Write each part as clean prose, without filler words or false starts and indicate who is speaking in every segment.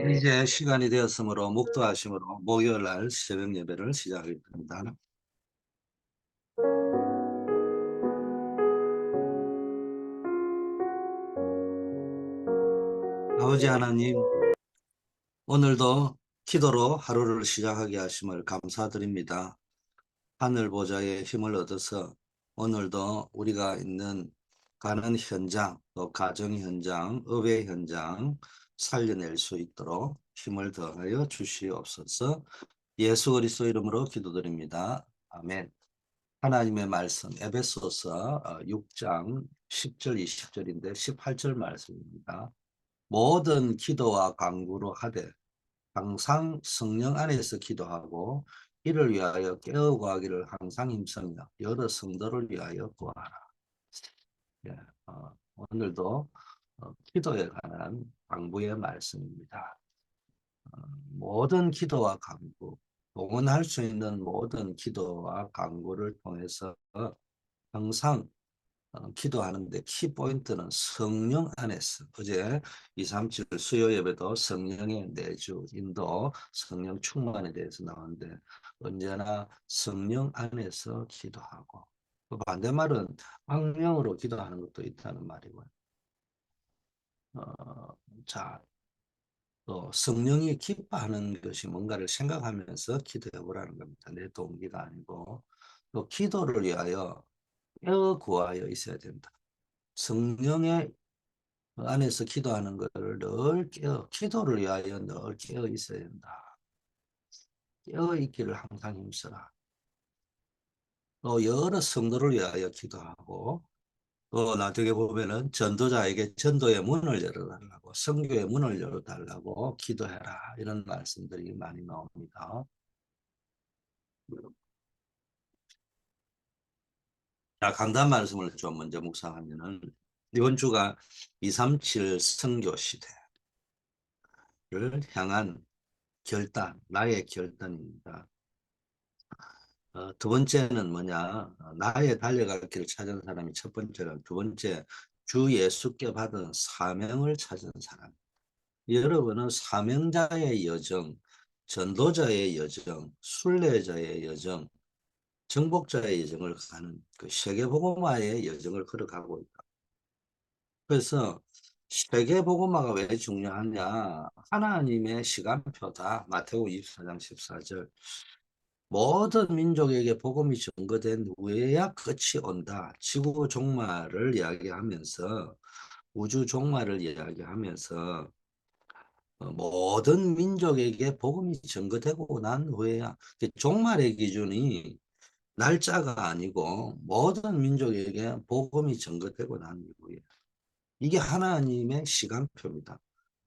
Speaker 1: 이제 시간이 되었으므로 목도하심으로 목요일 날 새벽 예배를 시작하겠습니다. 아버지 하나님, 오늘도 기도로 하루를 시작하게 하심을 감사드립니다. 하늘 보좌의 힘을 얻어서 오늘도 우리가 있는 가는 현장, 또 가정 현장, 업의 현장 살려낼 수 있도록 힘을 더하여 주시옵소서. 예수 그리스도 이름으로 기도드립니다. 아멘. 하나님의 말씀 에베소서 6장 10절 20절인데 18절 말씀입니다. 모든 기도와 간구로 하되 항상 성령 안에서 기도하고 이를 위하여 깨어 구하기를 항상 힘쓰며 여러 성도를 위하여 구하라. 예, 오늘도 기도에 관한 강구의 말씀입니다. 모든 기도와 간구, 동원할 수 있는 모든 기도와 간구를 통해서 항상 기도하는데 키포인트는 성령 안에서, 어제 237 수요 예배도 성령의 내주, 인도, 성령 충만에 대해서 나왔는데 언제나 성령 안에서 기도하고, 또 반대말은 악령으로 기도하는 것도 있다는 말이고요. 어, 자, 또 성령이 기뻐하는 것이 뭔가를 생각하면서 기도해 보라는 겁니다. 내 동기가 아니고. 또 기도를 위하여 구하여 있어야 된다. 성령의 안에서 기도하는 것을 늘 기도를 위하여 늘 깨어 있어야 된다. 깨어 있기를 항상 힘써라. 또 여러 성도를 위하여 기도하고, 또 나중에 보면은 전도자에게 전도의 문을 열어달라고, 선교의 문을 열어달라고 기도해라. 이런 말씀들이 많이 나옵니다. 자, 강단 말씀을 좀 먼저 묵상하면은 이번 주가 237 선교 시대를 향한 결단, 나의 결단입니다. 두 번째는 뭐냐? 나의 달려갈 길을 찾은 사람이 첫 번째는, 두 번째, 주 예수께 받은 사명을 찾은 사람. 여러분은 사명자의 여정, 전도자의 여정, 순례자의 여정, 정복자의 여정을 가는 그 세계복음화의 여정을 걸어가고 있다. 그래서 세계복음화가 왜 중요하냐? 하나님의 시간표다. 마태복음 24장 14절. 모든 민족에게 복음이 전거된 후에야 끝이 온다. 지구 종말을 이야기하면서, 우주 종말을 이야기하면서 모든 민족에게 복음이 전거되고 난 후에야, 종말의 기준이 날짜가 아니고 모든 민족에게 복음이 전거되고 난 이후에, 이게 하나님의 시간표입니다.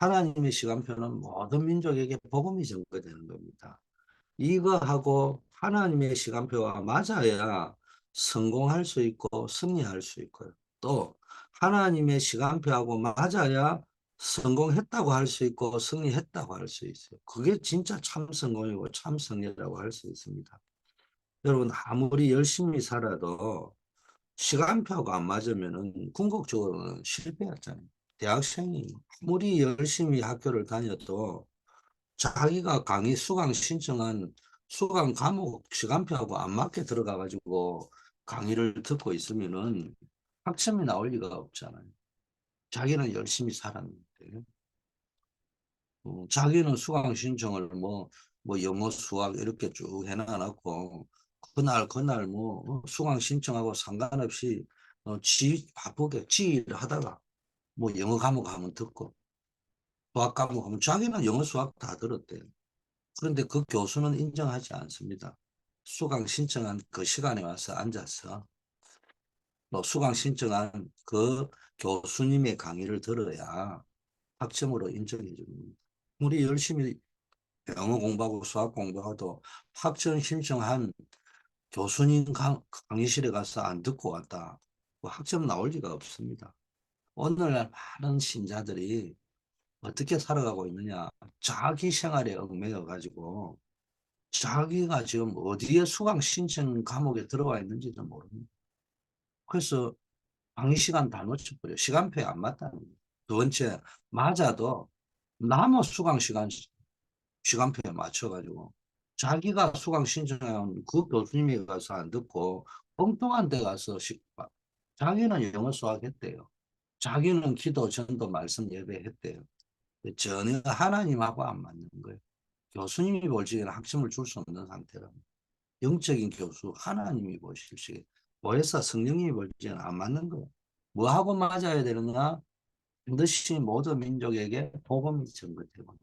Speaker 1: 하나님의 시간표는 모든 민족에게 복음이 전거되는 겁니다. 이거하고 하나님의 시간표가 맞아야 성공할 수 있고 승리할 수 있고요. 또 하나님의 시간표하고 맞아야 성공했다고 할 수 있고 승리했다고 할 수 있어요. 그게 진짜 참 성공이고 참 승리라고 할 수 있습니다. 여러분, 아무리 열심히 살아도 시간표가 안 맞으면은 궁극적으로는 실패했잖아요. 대학생이 아무리 열심히 학교를 다녀도 자기가 강의 수강 신청한 수강 과목 시간표하고 안 맞게 들어가가지고 강의를 듣고 있으면은 학점이 나올 리가 없잖아요. 자기는 열심히 살았는데, 자기는 수강 신청을 뭐 영어, 수학 이렇게 쭉 해놔놓고 그날 수강 신청하고 상관없이 바쁘게 지 일을 하다가 뭐 영어 과목 하면 듣고 수학 과목 하면 자기는 영어, 수학 다 들었대요. 그런데 그 교수는 인정하지 않습니다. 수강 신청한 그 시간에 와서 앉아서 뭐 수강 신청한 그 교수님의 강의를 들어야 학점으로 인정해 줍니다. 우리 열심히 영어 공부하고 수학 공부하도 학점 신청한 교수님 강의실에 가서 안 듣고 왔다, 그 학점 나올 리가 없습니다. 오늘날 많은 신자들이 어떻게 살아가고 있느냐? 자기 생활에 얽매여 가지고 자기가 지금 어디에 수강 신청 과목에 들어와 있는지도 모릅니다. 그래서 강의 시간 다 놓쳐버려요. 시간표에 안 맞다는 거예요. 두 번째, 맞아도 남의 수강 시간표에 맞춰가지고 자기가 수강 신청한 그 교수님이 가서 안 듣고 엉뚱한 데 가서 자기는 영어 수학했대요. 자기는 기도, 전도, 말씀 예배했대요. 전혀 하나님하고 안 맞는 거예요. 교수님이 볼 적에는 학점을 줄 수 없는 상태라. 영적인 교수, 하나님이 보실 적에 보혜사 성령님이 볼 적에는 안 맞는 거예요. 뭐하고 맞아야 되느냐? 반드시 모든 민족에게 복음이 전거되고.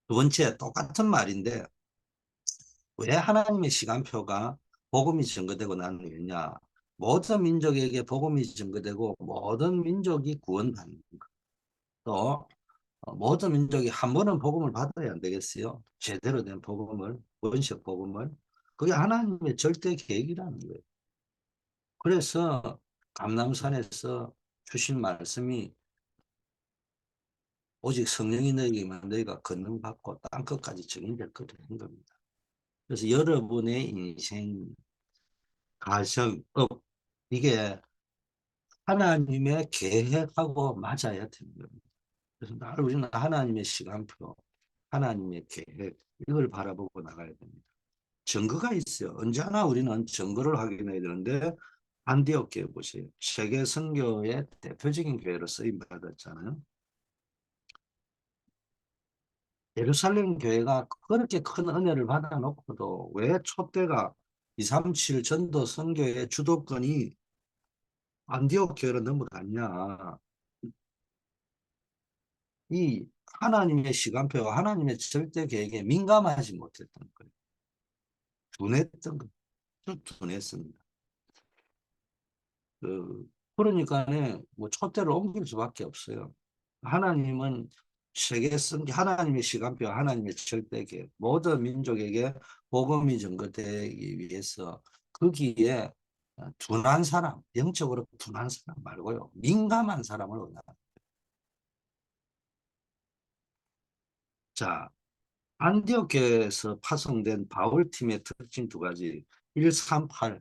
Speaker 1: 두 번째, 똑같은 말인데 왜 하나님의 시간표가 복음이 증거되고 나는 왜냐? 모든 민족에게 복음이 증거되고 모든 민족이 구원받는 것. 또 모든 민족이 한 번은 복음을 받아야 안 되겠어요? 제대로 된 복음을, 원식 복음을. 그게 하나님의 절대 계획이라는 거예요. 그래서 감람산에서 주신 말씀이 오직 성령이 너희에게만 너희가 권능받고 땅끝까지 증인될 거라는 겁니다. 그래서 여러분의 인생, 가정, 업, 이게 하나님의 계획하고 맞아야 되는 겁니다. 그래서 늘 우리는 하나님의 시간표, 하나님의 계획, 이걸 바라보고 나가야 됩니다. 증거가 있어요. 언제나 우리는 증거를 확인해야 되는데 안디옥 교회 보세요. 세계 선교의 대표적인 교회로 쓰임 받았잖아요. 예루살렘 교회가 그렇게 큰 은혜를 받아놓고도 왜 촛대가 237 전도 선교의 주도권이 안디옥 교회로 넘어갔냐. 이 하나님의 시간표와 하나님의 절대 계획에 민감하지 못했던 거예요. 둔했던 거예요. 둔했습니다. 그러니까 뭐 촛대를 옮길 수밖에 없어요. 하나님은 세계 선교, 하나님의 시간표, 하나님의 절대 계획, 모든 민족에게 복음이 전거되기 위해서 거기에 둔한 사람, 영적으로 둔한 사람 말고요. 민감한 사람을 원합니다. 자, 안디옥에서 파송된 바울팀의 특징 두 가지. 138,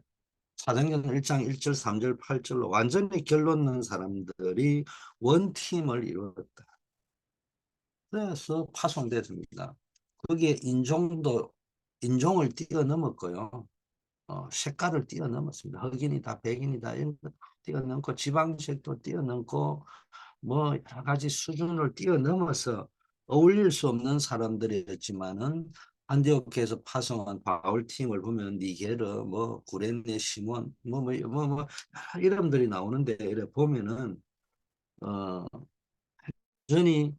Speaker 1: 사도행전 1장 1절, 3절, 8절로 완전히 결론 난 사람들이 원팀을 이루었다. 그래서 파송됐습니다. 거기에 인종을 뛰어넘었고요. 색깔을 뛰어넘었습니다. 흑인이다, 백인이다, 이런 거 뛰어넘고 지방색도 뛰어넘고 뭐 여러 가지 수준을 뛰어넘어서 어울릴 수 없는 사람들이었지만은 안디옥에서 파송한 바울 팀을 보면 니게르, 뭐 구레네, 시몬, 이름들이 나오는데 이래 보면은 어 여전히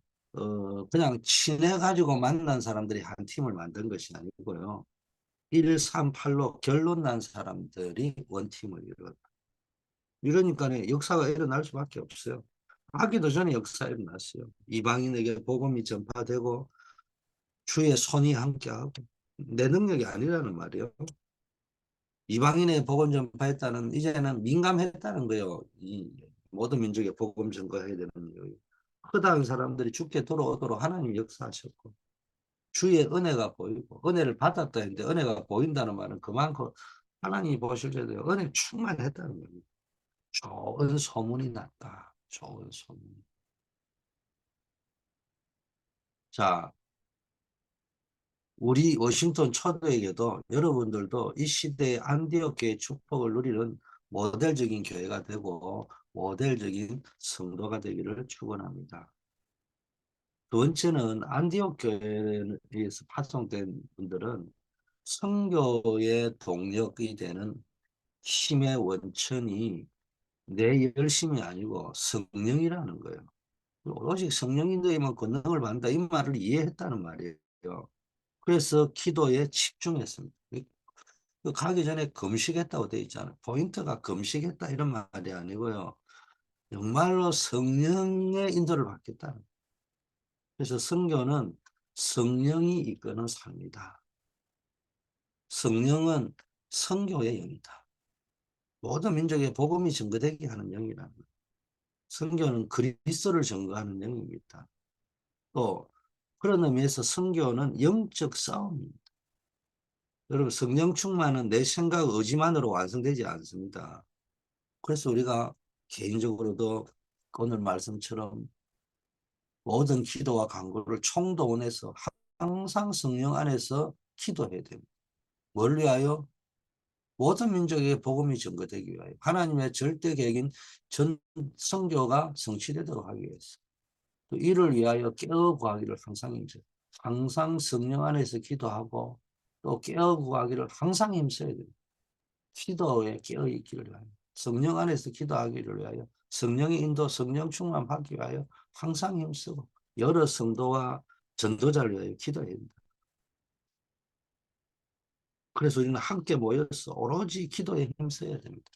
Speaker 1: 그냥 친해 가지고 만난 사람들이 한 팀을 만든 것이 아니고요. 138로 결론 난 사람들이 원팀을 이루었다. 이러니까 역사가 일어날 수밖에 없어요. 하기도 전에 역사 일어났어요. 이방인에게 복음이 전파되고 주의 손이 함께하고 내 능력이 아니라는 말이에요. 이방인의 복음 전파했다는 이제는 민감했다는 거예요. 이 모든 민족의 복음 전파해야 되는 거예요. 허다한 사람들이 죽게 돌아오도록 하나님 역사하셨고 주의 은혜가 보이고 은혜를 받았다 했는데 은혜가 보인다는 말은 그만큼 하나님이 보실 때도 은혜 충만했다는 겁니다. 좋은 소문이 났다. 좋은 소문. 자, 우리 워싱턴 초대에게도 여러분들도 이 시대의 안디옥 교회의 축복을 누리는 모델적인 교회가 되고 모델적인 성도가 되기를 축원합니다. 두 번째는 안디옥 교회에서 파송된 분들은 선교의 동력이 되는 힘의 원천이 내 열심이 아니고 성령이라는 거예요. 오직 성령이 너희만 권능을 받는다 이 말을 이해했다는 말이에요. 그래서 기도에 집중했습니다. 가기 전에 금식했다고 되어 있잖아요. 포인트가 금식했다 이런 말이 아니고요. 정말로 성령의 인도를 받겠다. 그래서 선교는 성령이 이끄는 삶이다. 성령은 선교의 영이다. 모든 민족의 복음이 증거되게 하는 영이라는 거예요. 선교는 그리스도를 증거하는 영입니다. 또 그런 의미에서 선교는 영적 싸움입니다. 여러분 성령 충만은 내 생각 의지만으로 완성되지 않습니다. 그래서 우리가 개인적으로도 오늘 말씀처럼 모든 기도와 간구를 총동원해서 항상 성령 안에서 기도해야 됩니다. 뭘 위하여? 모든 민족에게 복음이 전거되기 위하여 하나님의 절대 계획인 전 성교가 성취되도록 하기 위해서 또 이를 위하여 깨어 구하기를 항상 힘써요. 항상 성령 안에서 기도하고 또 깨어 구하기를 항상 힘써야 돼요. 기도에 깨어 있기를 위하여 성령 안에서 기도하기를 위하여 성령의 인도 성령 충만 받기 위하여 항상 힘쓰고 여러 성도와 전도자를 위하여 기도해야 됩니다. 그래서 우리는 함께 모여서 오로지 기도에 힘써야 됩니다.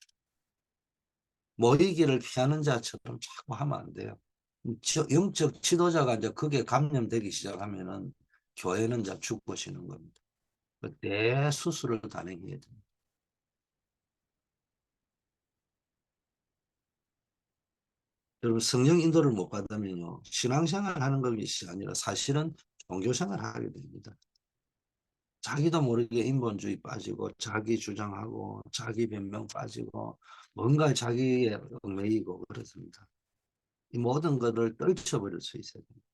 Speaker 1: 모이기를 피하는 자처럼 자꾸 하면 안 돼요. 영적 지도자가 이제 그게 감염되기 시작하면은 교회는 이제 죽어지는 겁니다. 대수술을 단행해야 됩니다. 여러분 성령 인도를 못 받으면요 신앙생활 하는 것이 아니라 사실은 종교생활 하게 됩니다. 자기도 모르게 인본주의 빠지고 자기 주장하고 자기 변명 빠지고 뭔가 자기에 얽매이고 그렇습니다. 이 모든 것을 떨쳐버릴 수 있어야 됩니다.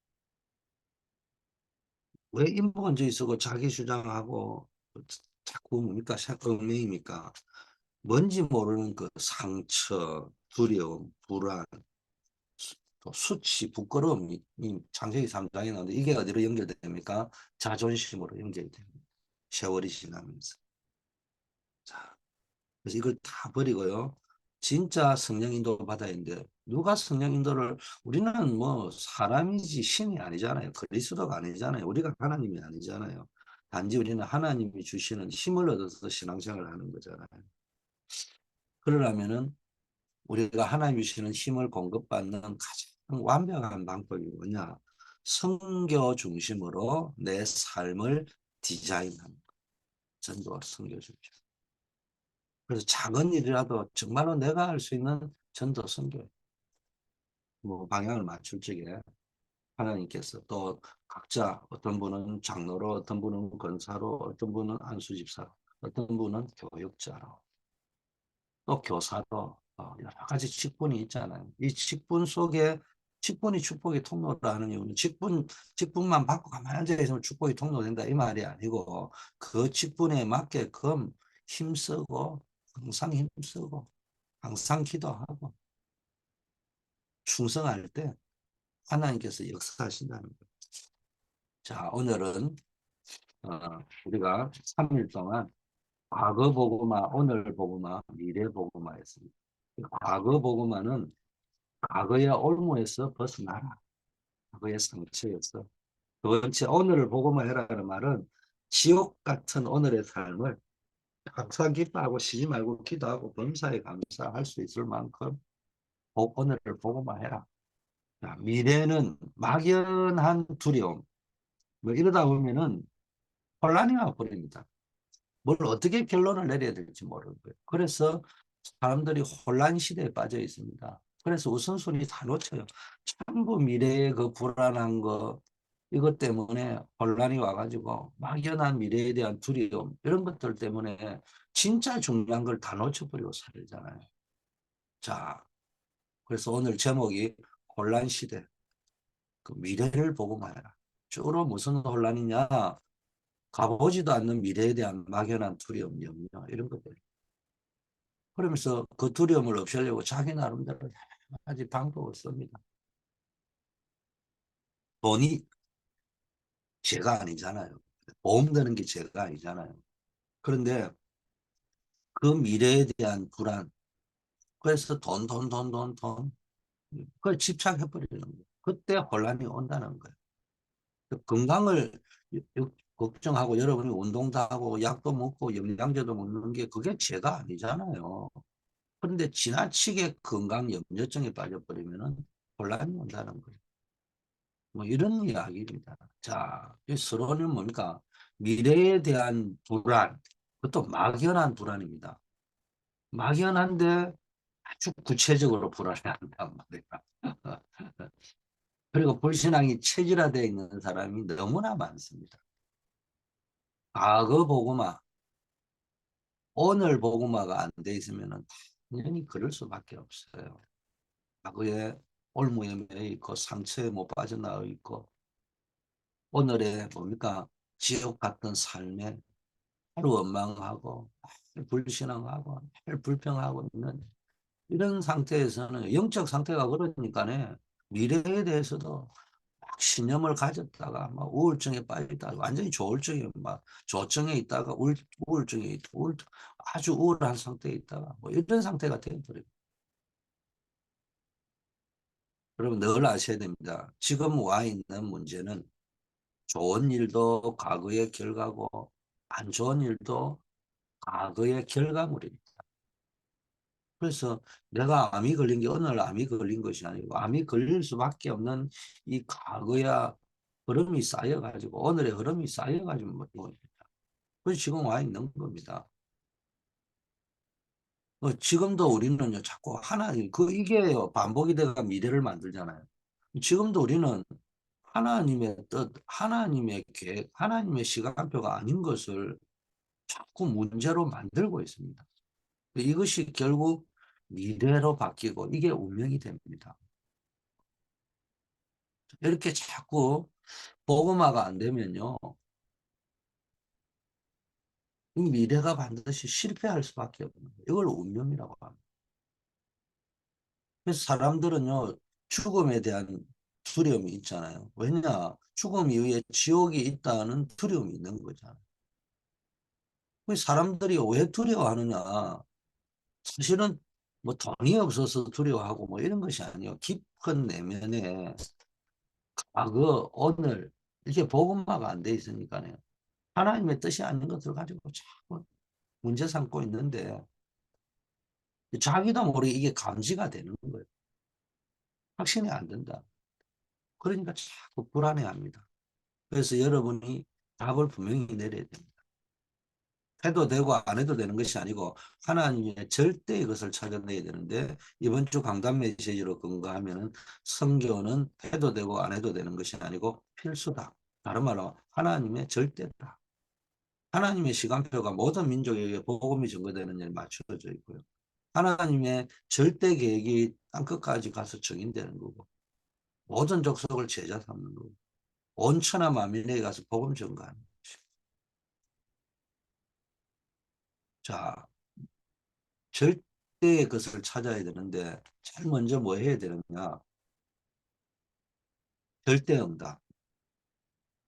Speaker 1: 왜 인본주의 쓰고 자기 주장하고 자꾸 뭡니까 얽매입니까? 뭔지 모르는 그 상처, 두려움, 불안, 또 수치, 부끄러움, 이 창세기 3장에 나오는데 이게 어디로 연결됩니까? 자존심으로 연결됩니다. 세월이 지나면서. 자, 그래서 이걸 다 버리고요. 진짜 성령 인도 받아야 되는데 누가 성령 인도를 우리는 뭐 사람이지 신이 아니잖아요. 그리스도가 아니잖아요. 우리가 하나님이 아니잖아요. 단지 우리는 하나님이 주시는 힘을 얻어서 신앙생활을 하는 거잖아요. 그러려면은 우리가 하나님 주시는 힘을 공급받는 가장 완벽한 방법이 뭐냐? 성교 중심으로 내 삶을 디자인하는 거. 전도와 성교 중심. 그래서 작은 일이라도 정말로 내가 할 수 있는 전도 선교 뭐 방향을 맞출 적에 하나님께서 또 각자 어떤 분은 장로로 어떤 분은 권사로 어떤 분은 안수집사로 어떤 분은 교육자로 또 교사로 여러 가지 직분이 있잖아요. 이 직분 속에 직분이 축복의 통로라는 이유는 직분만 받고 가만히 앉아 있으면 축복이 통로된다 이 말이 아니고 그 직분에 맞게끔 힘쓰고 항상 힘쓰고 항상 기도하고 충성할 때 하나님께서 역사하신다는 거예요. 자, 오늘은 우리가 3일 동안 과거 보고마, 오늘 보고마, 미래 보고마였습니다. 과거 보고마는 과거의 올무에서 벗어나라. 과거의 상처였어. 두 번째, 오늘을 보고마 해라는 말은 지옥 같은 오늘의 삶을 항상 기뻐하고 쉬지 말고 기도하고 범사에 감사할 수 있을 만큼 오늘을 보고마 해라. 자, 미래는 막연한 두려움. 뭐 이러다 보면은 혼란이 와버립니다. 뭘 어떻게 결론을 내려야 될지 모르는 거예요. 그래서 사람들이 혼란 시대에 빠져 있습니다. 그래서 우선순위 다 놓쳐요. 전부 미래의 그 불안한 거 이것 때문에 혼란이 와가지고 막연한 미래에 대한 두려움 이런 것들 때문에 진짜 중요한 걸 다 놓쳐버리고 살잖아요. 자, 그래서 오늘 제목이 혼란 시대. 그 미래를 보고 말해라. 주로 무슨 혼란이냐? 가보지도 않는 미래에 대한 막연한 두려움, 염려 이런 것들. 그러면서 그 두려움을 없애려고 자기 나름대로 여러 가지 방법을 씁니다. 돈이 죄가 아니잖아요. 보험 드는 게 죄가 아니잖아요. 그런데 그 미래에 대한 불안, 그래서 돈, 그걸 집착해버리는 거예요. 그때 혼란이 온다는 거예요. 건강을 걱정하고 여러분이 운동도 하고 약도 먹고 영양제도 먹는 게 그게 죄가 아니잖아요. 그런데 지나치게 건강 염려증에 빠져버리면 혼란이 온다는 거예요. 뭐 이런 이야기입니다. 자, 이 서론은 뭡니까? 미래에 대한 불안, 그것도 막연한 불안입니다. 막연한데 아주 구체적으로 불안해한단 말이야. 그리고 불신앙이 체질화되어 있는 사람이 너무나 많습니다. 과거 보고만 오늘 복음화가 안 돼 있으면 당연히 그럴 수밖에 없어요. 과거에 올무에 매여 있고 상처에 못 빠져나와 있고 오늘의 뭡니까 지옥 같은 삶에 하루 원망하고 불신앙하고 불평하고 있는 이런 상태에서는 영적 상태가 그러니까네 미래에 대해서도 막 신념을 가졌다가 막 우울증에 빠졌다가 완전히 조울증에 막 조증에 있다가 우울증에 아주 우울한 상태에 있다가 뭐 이런 상태가 되어버려요. 여러분 늘 아셔야 됩니다. 지금 와 있는 문제는 좋은 일도 과거의 결과고 안 좋은 일도 과거의 결과물입니다. 그래서 내가 암이 걸린 게 어느 날 암이 걸린 것이 아니고 암이 걸릴 수밖에 없는 이 과거야 흐름이 쌓여가지고 오늘의 흐름이 쌓여가지고 그래서 지금 와 있는 겁니다. 지금도 우리는요 자꾸 하나님 이게요 반복이 돼가 미래를 만들잖아요. 지금도 우리는 하나님의 뜻, 하나님의 계획, 하나님의 시간표가 아닌 것을 자꾸 문제로 만들고 있습니다. 이것이 결국 미래로 바뀌고 이게 운명이 됩니다. 이렇게 자꾸 복음화가 안 되면요. 이 미래가 반드시 실패할 수밖에 없는 거예요. 이걸 운명이라고 합니다. 그래서 사람들은요. 죽음에 대한 두려움이 있잖아요. 왜냐? 죽음 이후에 지옥이 있다는 두려움이 있는 거잖아요. 사람들이 왜 두려워하느냐? 사실은 뭐 돈이 없어서 두려워하고 뭐 이런 것이 아니에요. 깊은 내면에 과거, 오늘 이렇게 복음화가 안 돼 있으니까요. 하나님의 뜻이 아닌 것들을 가지고 자꾸 문제 삼고 있는데 자기도 모르게 이게 감지가 되는 거예요. 확신이 안 된다. 그러니까 자꾸 불안해합니다. 그래서 여러분이 답을 분명히 내려야 됩니다. 해도 되고 안 해도 되는 것이 아니고 하나님의 절대의 것을 찾아내야 되는데 이번 주 강단 메시지로 근거하면 성교는 해도 되고 안 해도 되는 것이 아니고 필수다. 다른 말로 하나님의 절대다. 하나님의 시간표가 모든 민족에게 복음이 전거되는 일 맞춰져 있고요. 하나님의 절대 계획이 땅끝까지 가서 정인되는 거고 모든 족속을 제자 삼는 거고 온 천하 만민에게 가서 복음 전가하는 것이. 자, 절대의 것을 찾아야 되는데 제일 먼저 뭐 해야 되느냐? 절대응답.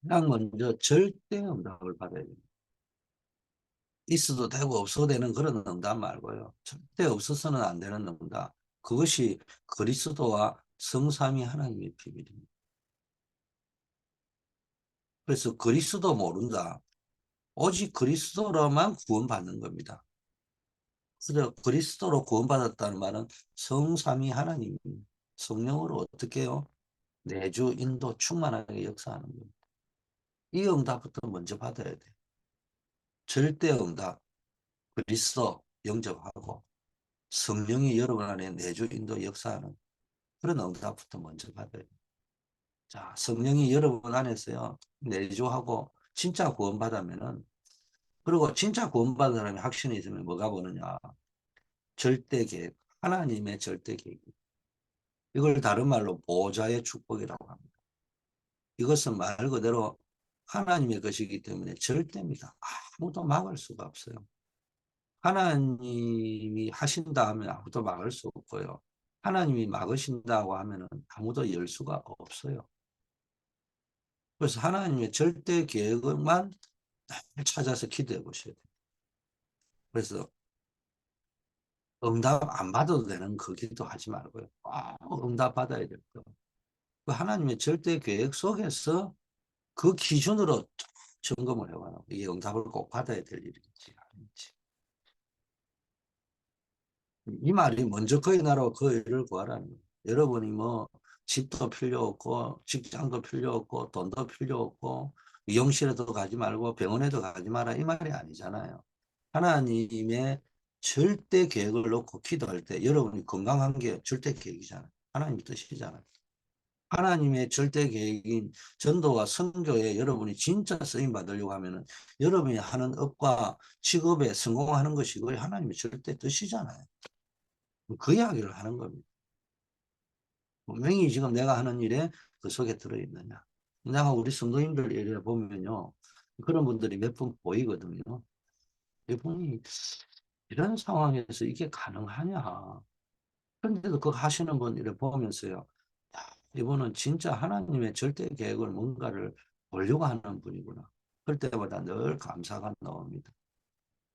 Speaker 1: 그냥 먼저 절대응답을 받아야 됩니다. 있어도 되고 없어도 되는 그런 응답 말고요. 절대 없어서는 안 되는 응답. 그것이 그리스도와 성삼위 하나님의 비밀입니다. 그래서 그리스도 모른다. 오직 그리스도로만 구원받는 겁니다. 그래서 그리스도로 구원받았다는 말은 성삼위 하나님 성령으로 어떻게 해요? 내주 인도 충만하게 역사하는 겁니다. 이 응답부터 먼저 받아야 돼요. 절대 응답, 그리스도 영접하고 성령이 여러분 안에 내주 인도 역사하는 그런 응답부터 먼저 받아야 돼요. 자, 성령이 여러분 안에서요 내주하고 진짜 구원받으면은 그리고 진짜 구원받은 사람이 확신이 있으면 뭐가 보느냐? 절대 계획, 하나님의 절대 계획. 이걸 다른 말로 보좌의 축복이라고 합니다. 이것은 말 그대로 하나님의 것이기 때문에 절대입니다. 아무도 막을 수가 없어요. 하나님이 하신다 하면 아무도 막을 수 없고요. 하나님이 막으신다고 하면 아무도 열 수가 없어요. 그래서 하나님의 절대 계획만 찾아서 기도해 보셔야 돼요. 그래서 응답 안 받아도 되는 그 기도 하지 말고요. 응답 받아야 돼요. 그 하나님의 절대 계획 속에서 그 기준으로 점검을 해봐요. 이게 응답을 꼭 받아야 될 일인지 아닌지. 이 말이 먼저 그의 나라와 그 일을 구하라는 거예요. 여러분이 뭐 집도 필요 없고 직장도 필요 없고 돈도 필요 없고 미용실에도 가지 말고 병원에도 가지 마라 이 말이 아니잖아요. 하나님의 절대 계획을 놓고 기도할 때 여러분이 건강한 게 절대 계획이잖아요. 하나님 뜻이잖아요. 하나님의 절대 계획인 전도와 선교에 여러분이 진짜 쓰임 받으려고 하면은 여러분이 하는 업과 직업에 성공하는 것이 거의 하나님의 절대 뜻이잖아요. 그 이야기를 하는 겁니다. 분명히 지금 내가 하는 일에 그 속에 들어있느냐. 내가 우리 성도님들 예를 보면요. 그런 분들이 몇 분 보이거든요. 이분이 이런 상황에서 이게 가능하냐. 그런데도 그거 하시는 분 이렇게 보면서요. 야, 이분은 진짜 하나님의 절대 계획을 뭔가를 보려고 하는 분이구나. 그럴 때마다 늘 감사가 나옵니다.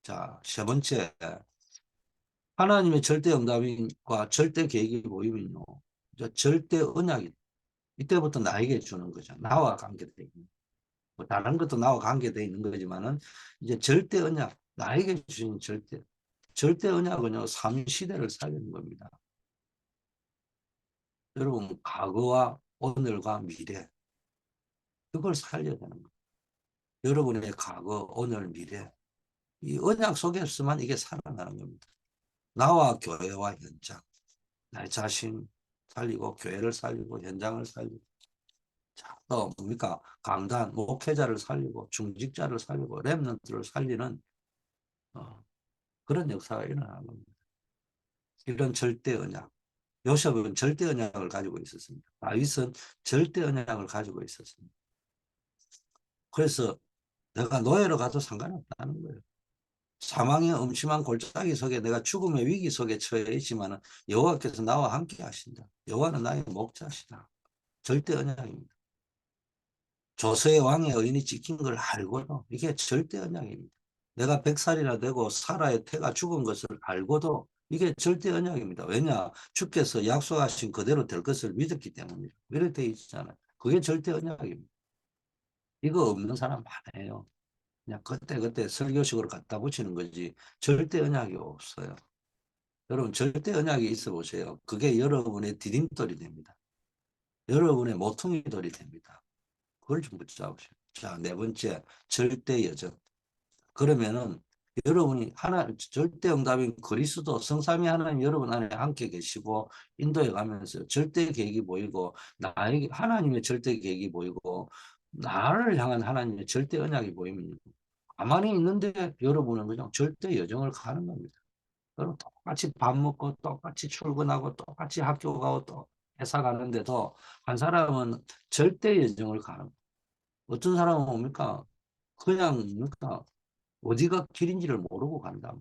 Speaker 1: 자, 세 번째. 하나님의 절대 응답과 절대 계획이 보이면요. 절대 언약이 이때부터 나에게 주는 거죠. 나와 관계되어 있는. 뭐 다른 것도 나와 관계되어 있는 거지만은 이제 절대 언약, 나에게 주신 절대 언약은요, 삶 시대를 살리는 겁니다. 여러분, 과거와 오늘과 미래, 그걸 살려야 되는 거예요. 여러분의 과거, 오늘, 미래, 이 언약 속에서만 이게 살아나는 겁니다. 나와 교회와 현장, 나 자신 살리고, 교회를 살리고, 현장을 살리고, 자, 또 뭡니까? 강단, 목회자를 살리고, 중직자를 살리고, 렘넌트를 살리는 그런 역사가 일어나는 겁니다. 이런 절대 언약. 요셉은 절대 언약을 가지고 있었습니다. 다윗은 절대 언약을 가지고 있었습니다. 그래서 내가 노예로 가도 상관이 없다는 거예요. 사망의 음침한 골짜기 속에 내가 죽음의 위기 속에 처해 있지만 여호와께서 나와 함께 하신다. 여호와는 나의 목자시다. 절대 언약입니다. 조서의 왕의 의인이 찍힌 걸 알고도 이게 절대 언약입니다. 내가 100살이나 되고 사라의 태가 죽은 것을 알고도 이게 절대 언약입니다. 왜냐? 주께서 약속하신 그대로 될 것을 믿었기 때문이죠. 이렇게 되어 있잖아요. 그게 절대 언약입니다. 이거 없는 사람 많아요. 그냥 그때그때 설교식으로 갖다 붙이는 거지 절대 언약이 없어요. 여러분 절대 언약이 있어 보세요. 그게 여러분의 디딤돌이 됩니다. 여러분의 모퉁이 돌이 됩니다. 그걸 좀 붙잡으세요. 자, 네 번째, 절대 여정. 그러면은 여러분이 절대 응답인 그리스도 성삼위 하나님 여러분 안에 함께 계시고 인도에 가면서 절대 계획이 보이고 나에게 하나님의 절대 계획이 보이고 나를 향한 하나님의 절대 언약이 보이면 가만히 있는데 여러분은 그냥 절대 여정을 가는 겁니다. 여러분 똑같이 밥 먹고 똑같이 출근하고 똑같이 학교 가고 또 회사 가는데도 한 사람은 절대 여정을 가는 거예요. 어떤 사람은 뭡니까? 그냥 뭡니까? 어디가 길인지를 모르고 간다.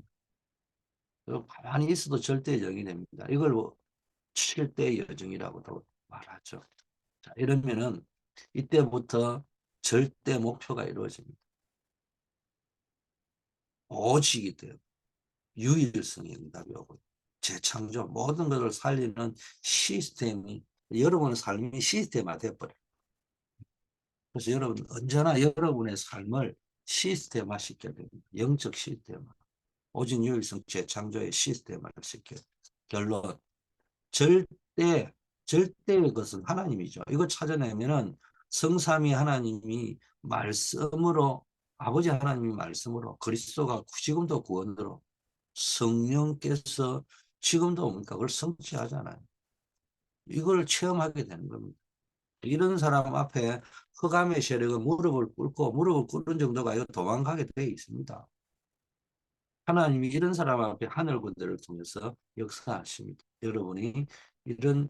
Speaker 1: 가만히 있어도 절대 여정이 됩니다. 이걸 뭐 7대 여정이라고도 말하죠. 자, 이러면은 이때부터 절대 목표가 이루어집니다. 오직이 돼요. 유일성의 응답이 오고 재창조 모든 것을 살리는 시스템이 여러분의 삶이 시스템화 돼버려요. 그래서 여러분 언제나 여러분의 삶을 시스템화 시켜야 됩니다. 영적 시스템화. 오직 유일성 재창조의 시스템화를 시켜요. 결론 절대 절대의 것은 하나님이죠. 이거 찾아내면은 성삼위 하나님이 말씀으로 아버지 하나님이 말씀으로 그리스도가 지금도 구원으로 성령께서 지금도 뭡니까? 그걸 성취하잖아요. 이걸 체험하게 되는 겁니다. 이런 사람 앞에 흑암의 세력은 무릎을 꿇고 무릎을 꿇는 정도가 아니고 도망가게 되어 있습니다. 하나님이 이런 사람 앞에 하늘군대를 통해서 역사하십니다. 여러분이 이런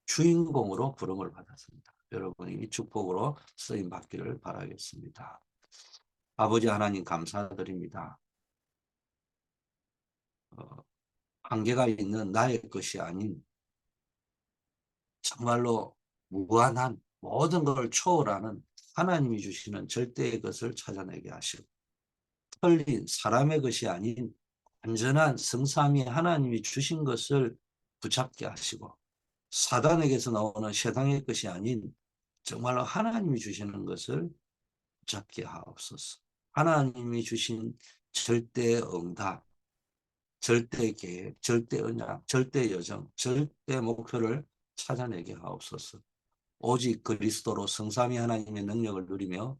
Speaker 1: 주인공으로 부름을 받았습니다. 여러분이 이 축복으로 쓰임 받기를 바라겠습니다. 아버지 하나님 감사드립니다. 한계가 있는 나의 것이 아닌 정말로 무한한 모든 걸 초월하는 하나님이 주시는 절대의 것을 찾아내게 하시고 틀린 사람의 것이 아닌 완전한 성삼위 하나님이 주신 것을 붙잡게 하시고 사단에게서 나오는 세상의 것이 아닌 정말로 하나님이 주시는 것을 붙잡게 하옵소서. 하나님이 주신 절대 응답, 절대 계획, 절대 언약, 절대 여정, 절대 목표를 찾아내게 하옵소서. 오직 그리스도로 성삼위 하나님의 능력을 누리며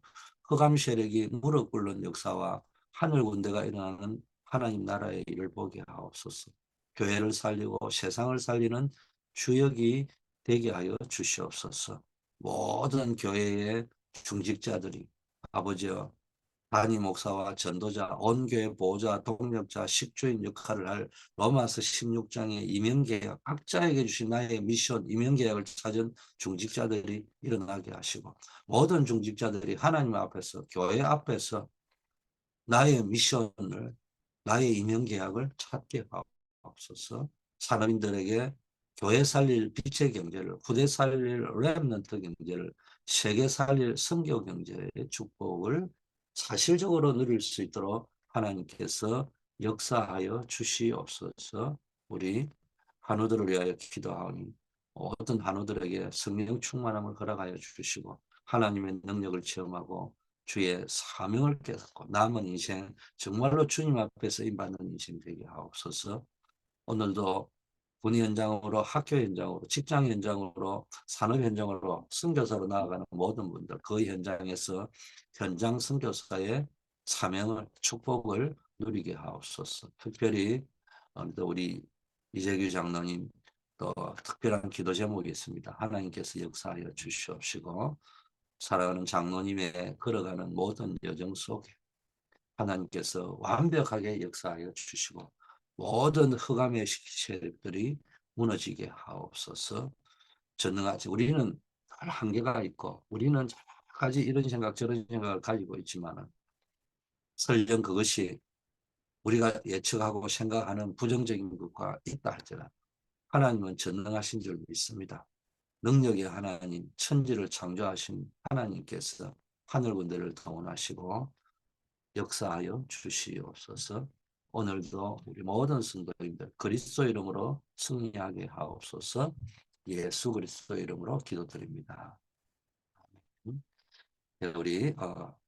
Speaker 1: 흑암 세력이 무릎 꿇는 역사와 하늘 군대가 일어나는 하나님 나라의 일을 보게 하옵소서. 교회를 살리고 세상을 살리는 주역이 되게 하여 주시옵소서. 모든 교회의 중직자들이 아버지여 단임 목사와 전도자, 온교회 보호자, 동력자, 식주인 역할을 할 로마서 16장의 임명계약, 각자에게 주신 나의 미션, 임명계약을 찾은 중직자들이 일어나게 하시고 모든 중직자들이 하나님 앞에서 교회 앞에서 나의 미션을 나의 임명계약을 찾게 하옵소서. 산업인들에게 교회 살릴 빛의 경제를, 후대 살릴 렘넌트 경제를, 세계 살릴 선교 경제의 축복을 사실적으로 누릴 수 있도록 하나님께서 역사하여 주시옵소서. 우리 한우들을 위하여 기도하오니 모든 한우들에게 성령 충만함을 허락하여 주시고 하나님의 능력을 체험하고 주의 사명을 깨닫고 남은 인생 정말로 주님 앞에 쓰임받는 인생 되게 하옵소서. 오늘도 군 현장으로, 학교 현장으로, 직장 현장으로, 산업 현장으로 선교사로 나아가는 모든 분들 그 현장에서 현장 선교사의 사명을 축복을 누리게 하옵소서. 특별히 또 우리 이재규 장로님 또 특별한 기도 제목이 있습니다. 하나님께서 역사하여 주시옵시고 사랑하는 장로님의 걸어가는 모든 여정 속에 하나님께서 완벽하게 역사하여 주시고 모든 흑암의 세력들이 무너지게 하옵소서. 전능하지 우리는 늘 한계가 있고 우리는 여러 가지 이런 생각 저런 생각을 가지고 있지만 설령 그것이 우리가 예측하고 생각하는 부정적인 것과 있다 할지라도 하나님은 전능하신 줄 믿습니다. 능력의 하나님, 천지를 창조하신 하나님께서 하늘군대를 동원하시고 역사하여 주시옵소서. 오늘도 우리 모든 성도님들 그리스도 이름으로 승리하게 하옵소서. 예수 그리스도 이름으로 기도드립니다. 우리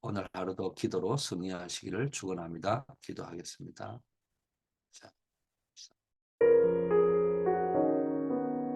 Speaker 1: 오늘 하루도 기도로 승리하시기를 축원합니다. 기도하겠습니다.